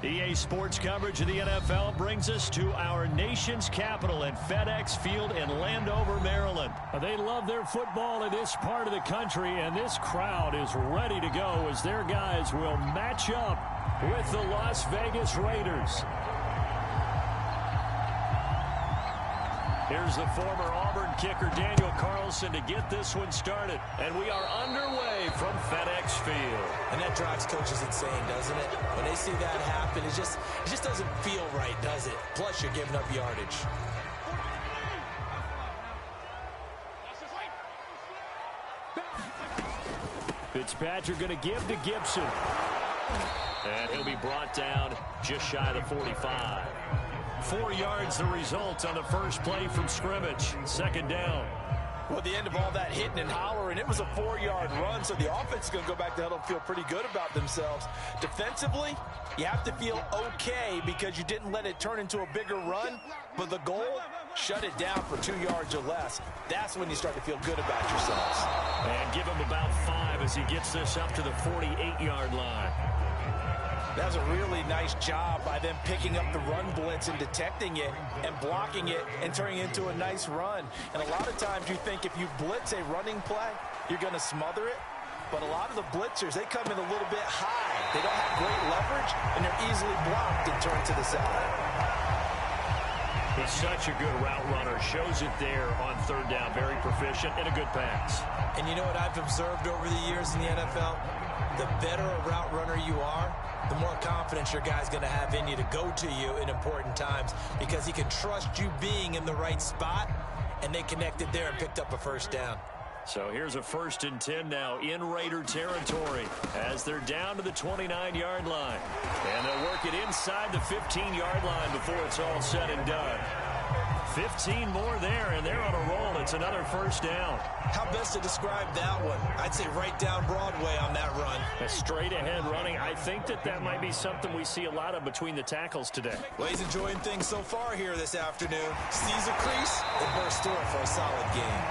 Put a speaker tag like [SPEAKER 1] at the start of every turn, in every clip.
[SPEAKER 1] EA Sports coverage of the NFL brings us to our nation's capital at FedEx Field in Landover, Maryland.
[SPEAKER 2] They love their football in this part of the country, and this crowd is ready to go as their guys will match up with the Las Vegas Raiders. Here's the former Auburn kicker Daniel Carlson to get this one started. And we are underway from FedEx Field.
[SPEAKER 3] And that drives coaches insane, doesn't it? When they see that happen, it just doesn't feel right, does it? Plus, you're giving up yardage.
[SPEAKER 2] Fitzpatrick going to give to Gibson.
[SPEAKER 1] And he'll be brought down just shy of the 45. 4 yards the result on the first play from scrimmage. Second down.
[SPEAKER 4] Well, at the end of all that hitting and hollering, it was a 4-yard run, so the offense is going to go back to huddle and feel pretty good about themselves. Defensively, you have to feel okay because you didn't let it turn into a bigger run, but the goal, shut it down for 2 yards or less. That's when you start to feel good about yourselves.
[SPEAKER 1] And give him about 5 as he gets this up to the 48-yard line.
[SPEAKER 4] That was a really nice job by them picking up the run blitz and detecting it and blocking it and turning it into a nice run. And a lot of times you think if you blitz a running play, you're going to smother it. But a lot of the blitzers, they come in a little bit high. They don't have great leverage, and they're easily blocked and turned to the side.
[SPEAKER 1] He's such a good route runner. Shows it there on third down. Very proficient and a good pass.
[SPEAKER 3] And you know what I've observed over the years in the NFL? The better a route runner you are, the more confidence your guy's going to have in you to go to you in important times because he can trust you being in the right spot, and they connected there and picked up a first down.
[SPEAKER 1] So here's a 1st and 10 now in Raider territory as they're down to the 29-yard line. And they'll work it inside the 15-yard line before it's all said and done. 15 more there, and they're on a roll. It's another first down.
[SPEAKER 3] How best to describe that one? I'd say right down Broadway on that run.
[SPEAKER 1] A straight-ahead running. I think that might be something we see a lot of between the tackles today.
[SPEAKER 3] Well, he's enjoying things so far here this afternoon. Sees a crease and bursts through it for a solid game.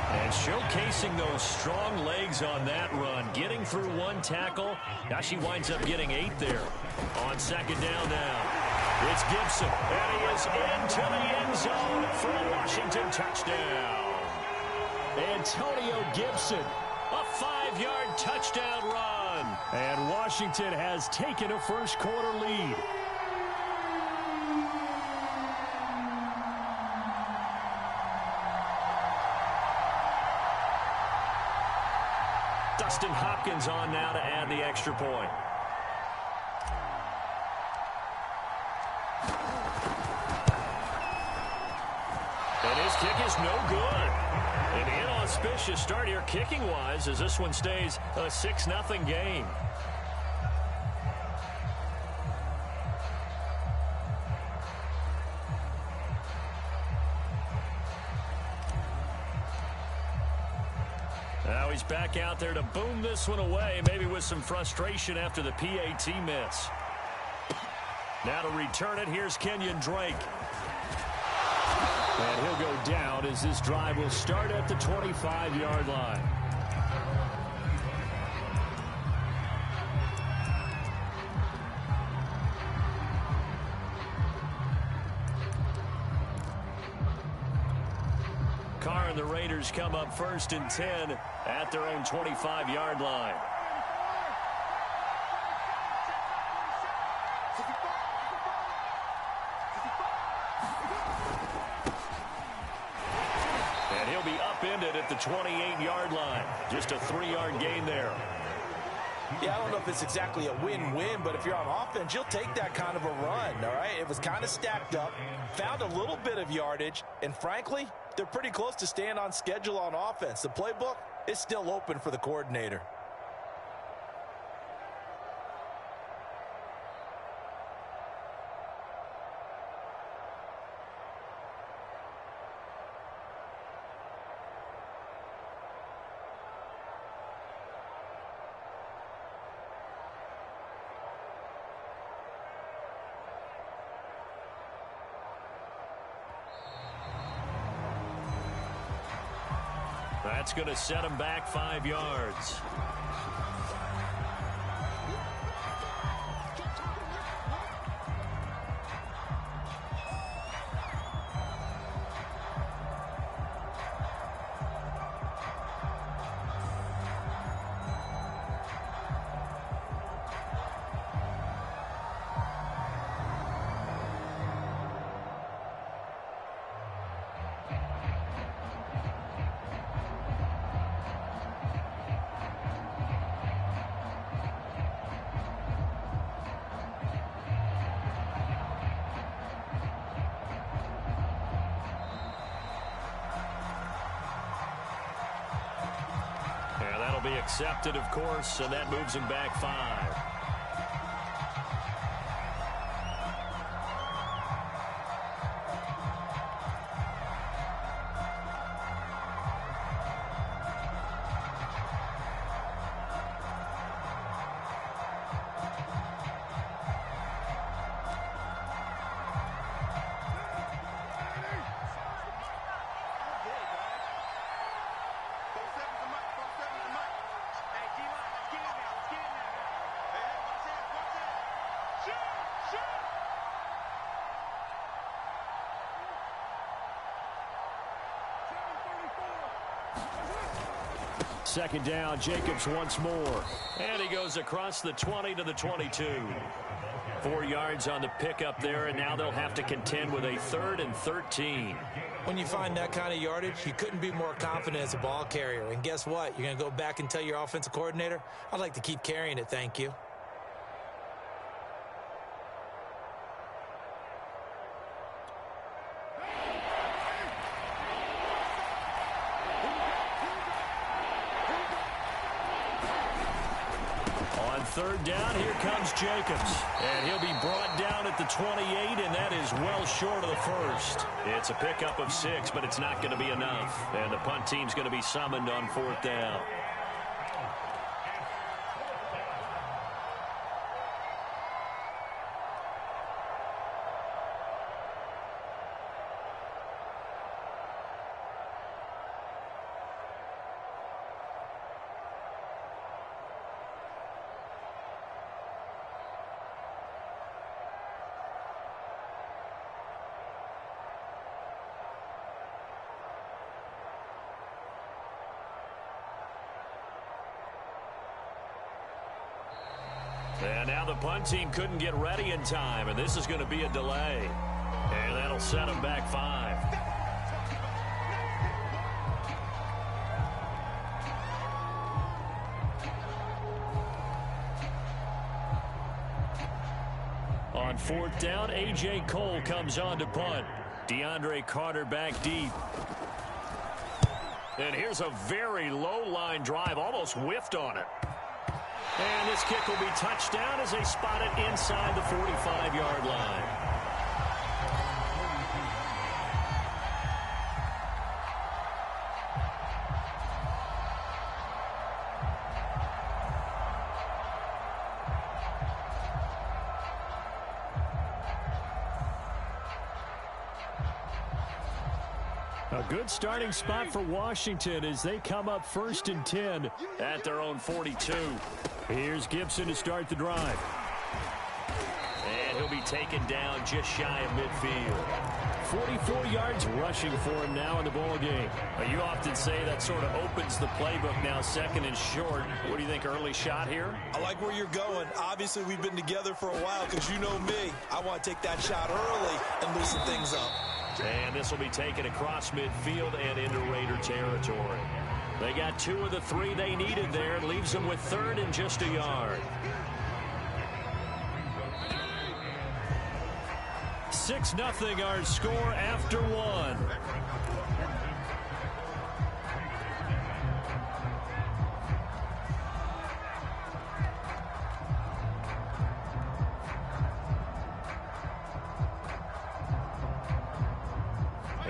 [SPEAKER 1] And showcasing those strong legs on that run. Getting through one tackle. Now she winds up getting 8 there. On second down now. It's Gibson, and he is into the end zone for a Washington touchdown.
[SPEAKER 2] Antonio Gibson,
[SPEAKER 1] a 5-yard touchdown run.
[SPEAKER 2] And Washington has taken a first-quarter lead.
[SPEAKER 1] Dustin Hopkins on now to add the extra point. And his kick is no good. An inauspicious start here kicking-wise as this one stays a 6-0 game. Now he's back out there to boom this one away, maybe with some frustration after the PAT miss. Now to return it, here's Kenyon Drake.
[SPEAKER 2] And he'll go down as this drive will start at the 25-yard line.
[SPEAKER 1] Carr and the Raiders come up 1st and 10 at their own 25-yard line. And he'll be upended at the 28-yard line. Just a 3-yard gain there.
[SPEAKER 4] Yeah, I don't know if it's exactly a win-win, but if you're on offense, you'll take that kind of a run, all right? It was kind of stacked up, found a little bit of yardage, and frankly, they're pretty close to staying on schedule on offense. The playbook is still open for the coordinator.
[SPEAKER 1] That's going to set him back 5 yards. That'll be accepted, of course, and that moves him back 5.
[SPEAKER 2] Second down, Jacobs once more.
[SPEAKER 1] And he goes across the 20 to the 22. 4 yards on the pickup there, and now they'll have to contend with a 3rd and 13.
[SPEAKER 3] When you find that kind of yardage, you couldn't be more confident as a ball carrier. And guess what? You're going to go back and tell your offensive coordinator, I'd like to keep carrying it, thank you.
[SPEAKER 2] Third down, here comes Jacobs.
[SPEAKER 1] And he'll be brought down at the 28, and that is well short of the first. It's a pickup of 6, but it's not going to be enough. And the punt team's going to be summoned on 4th down. And now the punt team couldn't get ready in time, and this is going to be a delay. And that'll set them back 5.
[SPEAKER 2] On 4th down, A.J. Cole comes on to punt. DeAndre Carter back deep.
[SPEAKER 1] And here's a very low line drive, almost whiffed on it. And this kick will be touched down as they spot it inside the 45-yard line.
[SPEAKER 2] A good starting spot for Washington as they come up 1st and 10
[SPEAKER 1] at their own 42.
[SPEAKER 2] Here's Gibson to start the drive.
[SPEAKER 1] And he'll be taken down just shy of midfield.
[SPEAKER 2] 44 yards rushing for him now in the ball game.
[SPEAKER 1] You often say that sort of opens the playbook now, 2nd and short. What do you think, early shot here?
[SPEAKER 4] I like where you're going. Obviously, we've been together for a while because you know me. I want to take that shot early and loosen things up.
[SPEAKER 1] And this will be taken across midfield and into Raider territory. They got 2 of the 3 they needed there. It leaves them with 3rd and just a yard.
[SPEAKER 2] 6-0 our score after 1.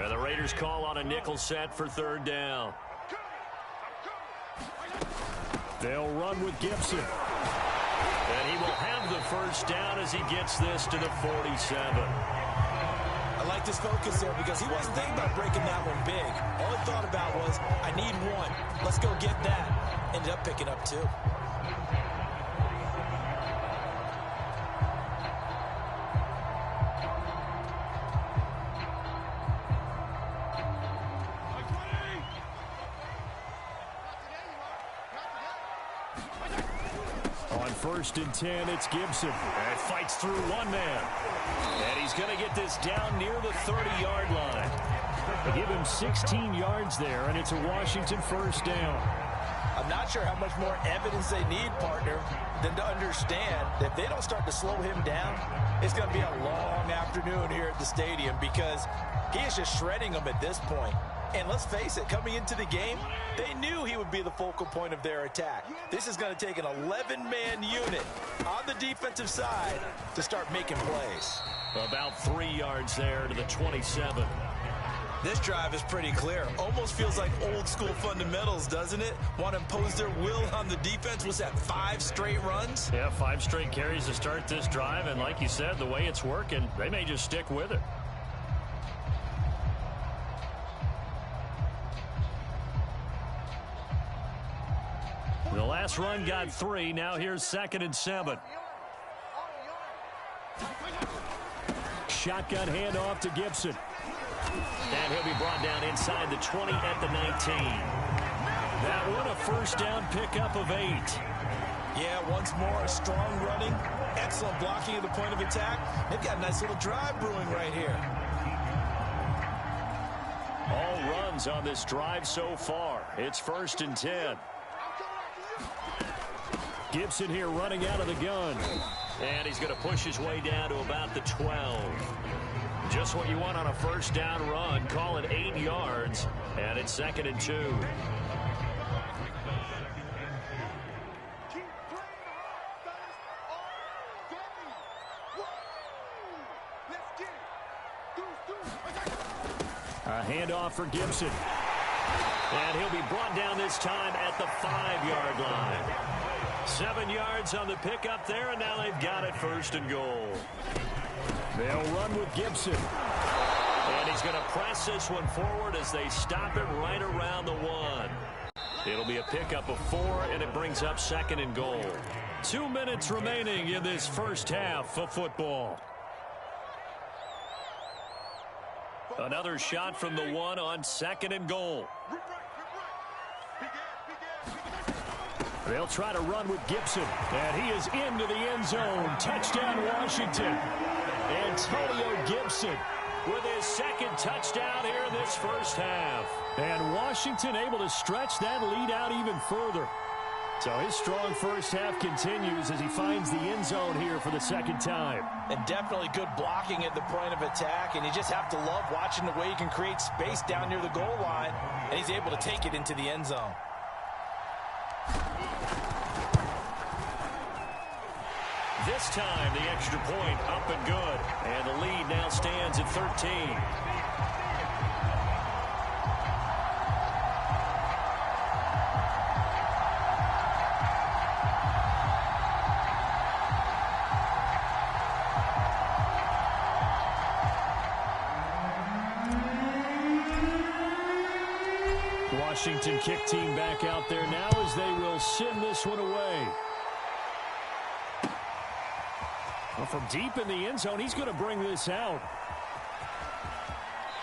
[SPEAKER 1] And the Raiders call on a nickel set for 3rd down.
[SPEAKER 2] They'll run with Gibson.
[SPEAKER 1] And he will have the 1st down as he gets this to the 47.
[SPEAKER 3] I like this focus there because he wasn't thinking about breaking that one big. All he thought about was, I need 1. Let's go get that. Ended up picking up 2.
[SPEAKER 2] On 1st and 10, it's Gibson.
[SPEAKER 1] And fights through one man. And he's going to get this down near the 30-yard line.
[SPEAKER 2] They give him 16 yards there, and it's a Washington 1st down.
[SPEAKER 3] I'm not sure how much more evidence they need, partner, than to understand that if they don't start to slow him down, it's going to be a long afternoon
[SPEAKER 4] afternoon here at the stadium because he is just shredding them at this point. And let's face it, coming into the game, they knew he would be the focal point of their attack. This is going to take an 11-man unit on the defensive side to start making plays.
[SPEAKER 1] About 3 yards there to the 27.
[SPEAKER 4] This drive is pretty clear. Almost feels like old school fundamentals, doesn't it? Want to impose their will on the defense. Was that 5 straight runs?
[SPEAKER 2] Yeah, 5 straight carries to start this drive. And like you said, the way it's working, they may just stick with it. The last run got 3. Now here's 2nd and 7. Shotgun handoff to Gibson.
[SPEAKER 1] And he'll be brought down inside the 20 at the 19.
[SPEAKER 2] That one a first down pickup of 8.
[SPEAKER 4] Yeah, once more, strong running, excellent blocking at the point of attack. They've got a nice little drive brewing right here.
[SPEAKER 2] All runs on this drive so far. It's 1st and 10. Gibson here running out of the gun.
[SPEAKER 1] And he's going to push his way down to about the 12. Just what you want on a first down run. Call it 8 yards. And it's 2nd and 2.
[SPEAKER 2] A handoff for Gibson.
[SPEAKER 1] And he'll be brought down this time at the 5-yard line. 7 yards on the pickup there, and now they've got it 1st and goal.
[SPEAKER 2] They'll run with Gibson.
[SPEAKER 1] And he's going to press this one forward as they stop it right around the 1. It'll be a pickup of 4, and it brings up 2nd and goal.
[SPEAKER 2] 2 minutes remaining in this first half of football.
[SPEAKER 1] Another shot from the 1 on 2nd and goal.
[SPEAKER 2] They'll try to run with Gibson. And he is into the end zone. Touchdown, Washington. Antonio Gibson
[SPEAKER 1] with his 2nd touchdown here in this first half.
[SPEAKER 2] And Washington able to stretch that lead out even further. So his strong first half continues as he finds the end zone here for the 2nd time.
[SPEAKER 4] And definitely good blocking at the point of attack. And you just have to love watching the way he can create space down near the goal line. And he's able to take it into the end zone.
[SPEAKER 1] This time, the extra point up and good. And the lead now stands at 13.
[SPEAKER 2] Washington kick team back out there now as they will send this one away. Well, from deep in the end zone, he's going to bring this out.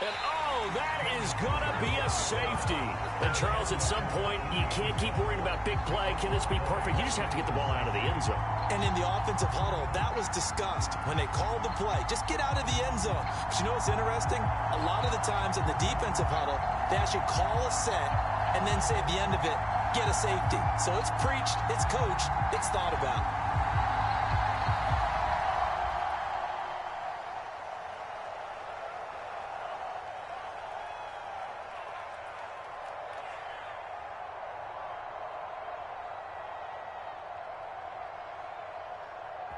[SPEAKER 1] And, oh, that is going to be a safety. And, Charles, at some point, you can't keep worrying about big play. Can this be perfect? You just have to get the ball out of the end zone.
[SPEAKER 4] And in the offensive huddle, that was discussed when they called the play. Just get out of the end zone. But you know what's interesting? A lot of the times in the defensive huddle, they actually call a set and then say at the end of it, get a safety. So it's preached, it's coached, it's thought about.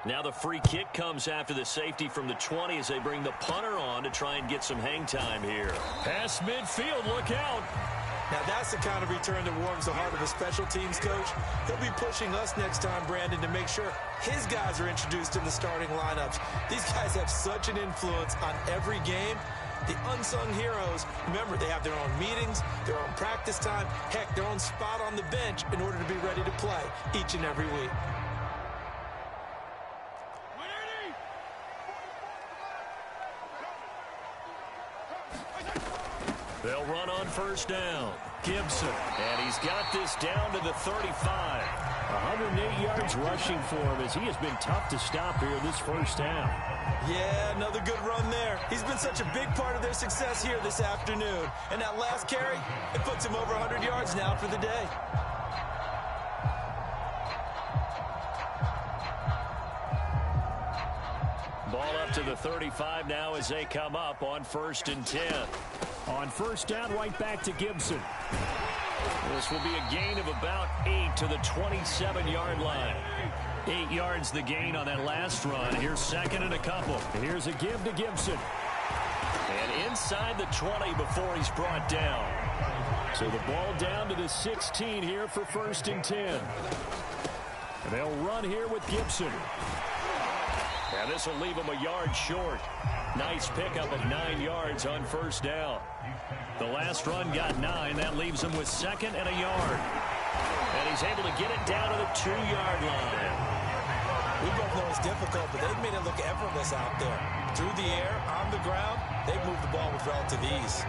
[SPEAKER 1] Now the free kick comes after the safety from the 20 as they bring the punter on to try and get some hang time here.
[SPEAKER 2] Pass midfield, look out.
[SPEAKER 4] Now that's the kind of return that warms the heart of a special teams coach. He'll be pushing us next time, Brandon, to make sure his guys are introduced in the starting lineups. These guys have such an influence on every game. The unsung heroes, remember, they have their own meetings, their own practice time, heck, their own spot on the bench in order to be ready to play each and every week.
[SPEAKER 2] They'll run on first down. Gibson.
[SPEAKER 1] And he's got this down to the 35.
[SPEAKER 2] 108 yards rushing for him as he has been tough to stop here this first half.
[SPEAKER 4] Yeah, another good run there. He's been such a big part of their success here this afternoon. And that last carry, it puts him over 100 yards now for the day.
[SPEAKER 1] Ball up to the 35 now as they come up on 1st and 10.
[SPEAKER 2] On first down, right back to Gibson.
[SPEAKER 1] This will be a gain of about 8 to the 27-yard line. 8 yards the gain on that last run. Here's 2nd and a couple.
[SPEAKER 2] Here's a give to Gibson.
[SPEAKER 1] And inside the 20 before he's brought down.
[SPEAKER 2] So the ball down to the 16 here for 1st and 10. And they'll run here with Gibson.
[SPEAKER 1] And this will leave him a yard short. Nice pickup of 9 yards on 1st down. The last run got 9. That leaves him with 2nd and a yard. And he's able to get it down to the 2-yard line.
[SPEAKER 3] We both know it's difficult, but they've made it look effortless out there. Through the air, on the ground, they've moved the ball with relative ease.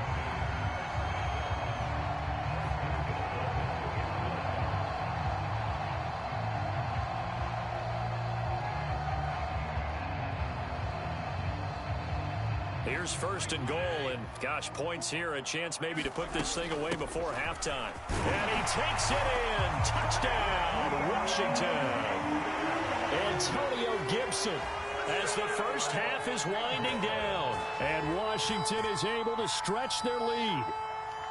[SPEAKER 1] Here's 1st and goal, and gosh, points here, a chance maybe to put this thing away before halftime. And he takes it in. Touchdown, Washington.
[SPEAKER 2] Antonio Gibson.
[SPEAKER 1] As the first half is winding down.
[SPEAKER 2] And Washington is able to stretch their lead.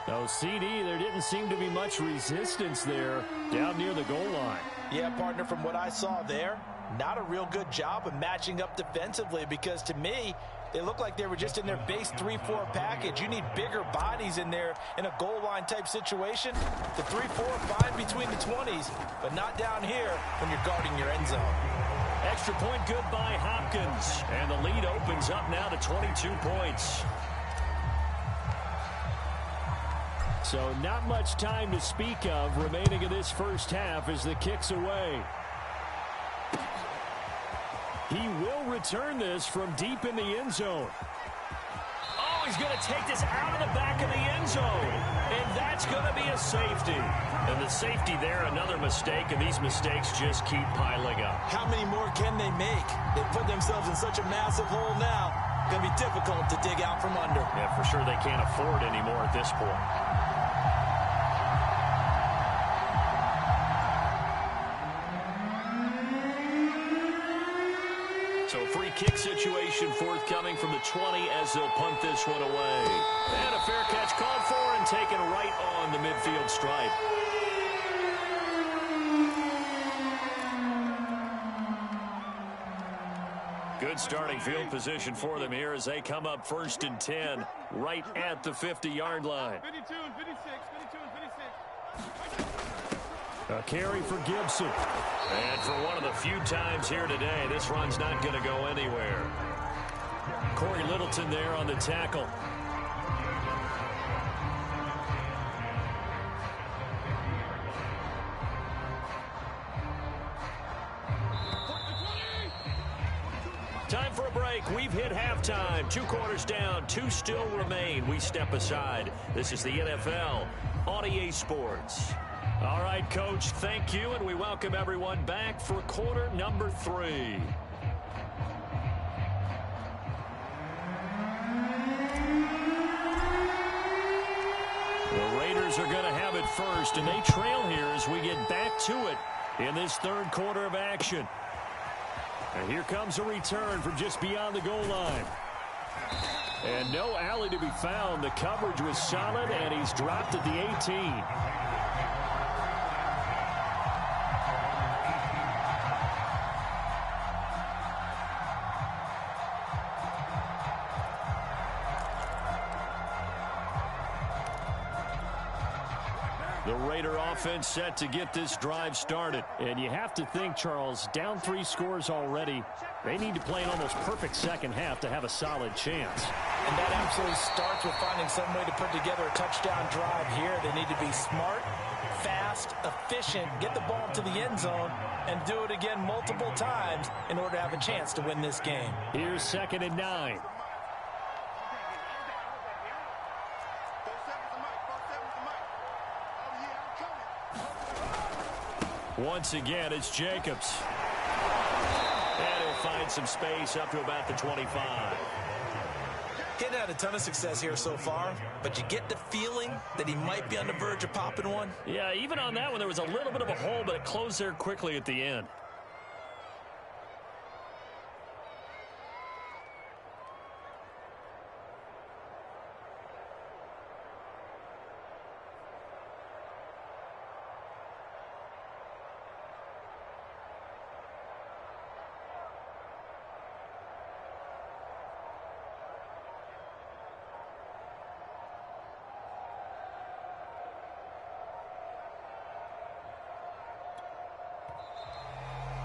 [SPEAKER 2] Oh, CD, there didn't seem to be much resistance there down near the goal line.
[SPEAKER 3] Yeah, partner, from what I saw there, not a real good job of matching up defensively, because to me, they look like they were just in their base 3-4 package. You need bigger bodies in there in a goal line type situation. The 3-4, fine between the 20s, but not down here when you're guarding your end zone.
[SPEAKER 1] Extra point good by Hopkins. And the lead opens up now to 22 points.
[SPEAKER 2] So not much time to speak of remaining in this first half as the kick's away. He will return this from deep in the end zone.
[SPEAKER 1] Oh, he's going to take this out of the back of the end zone. And that's going to be a safety. And the safety there, another mistake, and these mistakes just keep piling up.
[SPEAKER 3] How many more can they make? They put themselves in such a massive hole now. Going to be difficult to dig out from under.
[SPEAKER 1] Yeah, for sure they can't afford any more at this point. So free kick situation forthcoming from the 20 as they'll punt this one away. And a fair catch called for and taken right on the midfield stripe. Good starting field position for them here as they come up 1st and 10 right at the 50-yard line.
[SPEAKER 5] 52 and 56, 52 and 56.
[SPEAKER 2] A carry for Gibson.
[SPEAKER 1] And for one of the few times here today, this run's not going to go anywhere. Corey Littleton there on the tackle. Time for a break. We've hit halftime. 2 quarters down. 2 still remain. We step aside. This is the NFL on EA Sports. All right, Coach, thank you, and we welcome everyone back for quarter number 3. The Raiders are going to have it first, and they trail here as we get back to it in this 3rd quarter of action.
[SPEAKER 2] And here comes a return from just beyond the goal line. And no alley to be found. The coverage was solid, and he's dropped at the 18. The Raider offense set to get this drive started. And you have to think, Charles, down 3 scores already. They need to play an almost perfect second half to have a solid chance.
[SPEAKER 3] And that absolutely starts with finding some way to put together a touchdown drive here. They need to be smart, fast, efficient, get the ball to the end zone, and do it again multiple times in order to have a chance to win this game.
[SPEAKER 2] Here's 2nd and 9.
[SPEAKER 1] Once again, it's Jacobs. And he'll find some space up to about the 25.
[SPEAKER 3] He's had a ton of success here so far, but you get the feeling that he might be on the verge of popping one.
[SPEAKER 1] Yeah, even on that one, there was a little bit of a hole, but it closed there quickly at the end.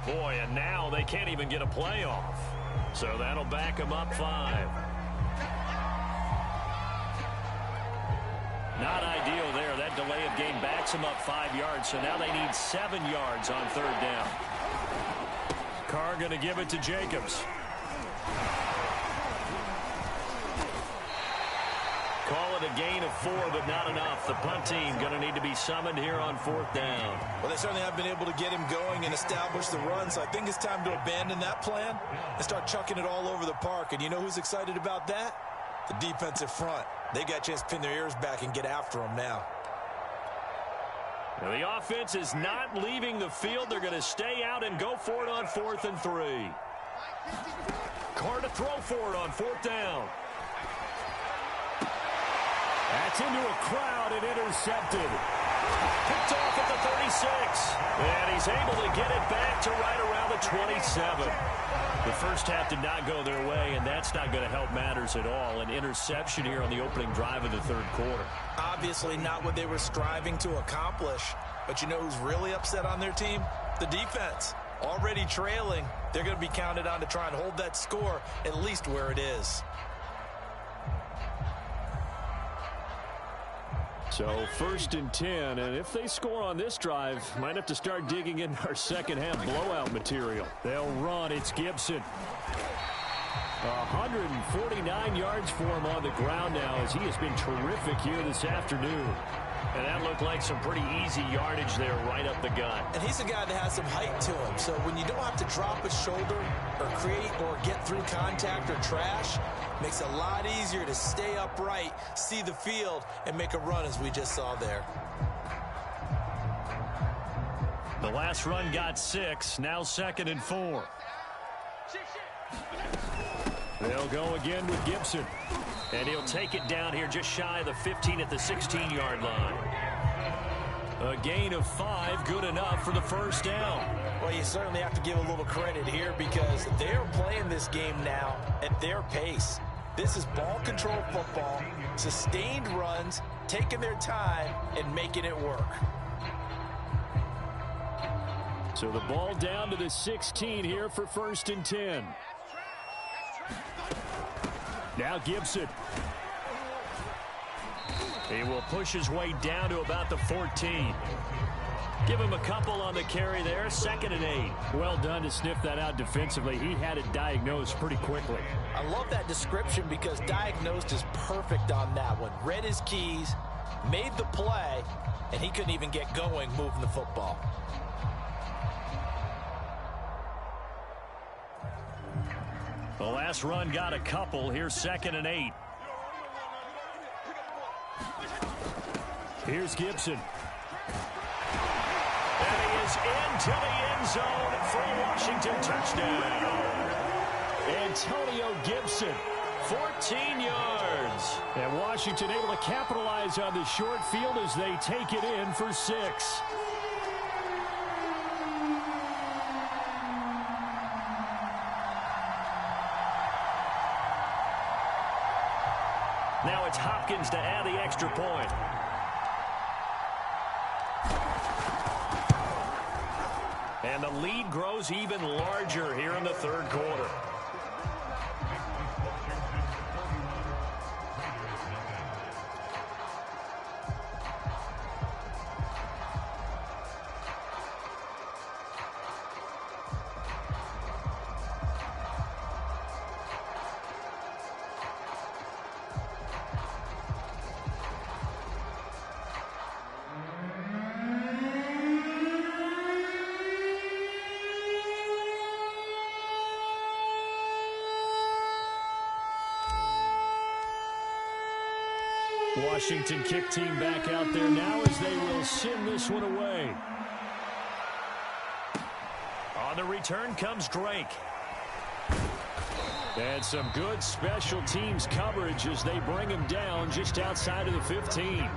[SPEAKER 1] Boy, and now they can't even get a playoff. So that'll back them up 5. Not ideal there. That delay of game backs them up 5 yards. So now they need 7 yards on 3rd down. Carr going to give it to Jacobs. Call it a gain of 4, but not enough. The punt team going to need to be summoned here on 4th down.
[SPEAKER 3] Well, they certainly have been able to get him going and establish the run, so I think it's time to abandon that plan and start chucking it all over the park. And you know who's excited about that? The defensive front. They got a chance to pin their ears back and get after him now.
[SPEAKER 1] Now the offense is not leaving the field. They're going to stay out and go for it on 4th and 3. Carr to throw for it on 4th down. That's into a crowd and intercepted. Picked off at the 36. And he's able to get it back to right around the 27. The first half did not go their way, and that's not going to help matters at all. An interception here on the opening drive of the 3rd quarter.
[SPEAKER 3] Obviously not what they were striving to accomplish. But you know who's really upset on their team? The defense. Already trailing. They're going to be counted on to try and hold that score at least where it is.
[SPEAKER 1] So 1st and 10, and if they score on this drive, might have to start digging in our second half blowout material. They'll run. It's Gibson. 149 yards for him on the ground now as he has been terrific here this afternoon. And that looked like some pretty easy yardage there right up the gut.
[SPEAKER 3] And he's a guy that has some height to him. So when you don't have to drop his shoulder or create or get through contact or trash, makes it a lot easier to stay upright, see the field, and make a run as we just saw there.
[SPEAKER 1] The last run got 6. Now 2nd and 4. They'll go again with Gibson. And he'll take it down here just shy of the 15 at the 16-yard line. A gain of 5, good enough for the 1st down.
[SPEAKER 3] Well, you certainly have to give a little credit here because they're playing this game now at their pace. This is ball control football, sustained runs, taking their time, and making it work.
[SPEAKER 1] So the ball down to the 16 here for 1st and 10. Now Gibson. He will push his way down to about the 14. Give him a couple on the carry there. 2nd and 8. Well done to sniff that out defensively. He had it diagnosed pretty quickly.
[SPEAKER 3] I love that description because diagnosed is perfect on that one. Read his keys, made the play, and he couldn't even get going moving the football.
[SPEAKER 1] The last run got a couple. Here's 2nd and 8. Here's Gibson. And he is into the end zone for a Washington touchdown. Antonio Gibson, 14 yards. And Washington able to capitalize on the short field as they take it in for 6. Now it's Hopkins to add the extra point. And the lead grows even larger here in the 3rd quarter. Washington kick team back out there now as they will send this one away. On the return comes Drake. And some good special teams coverage as they bring him down just outside of the 15.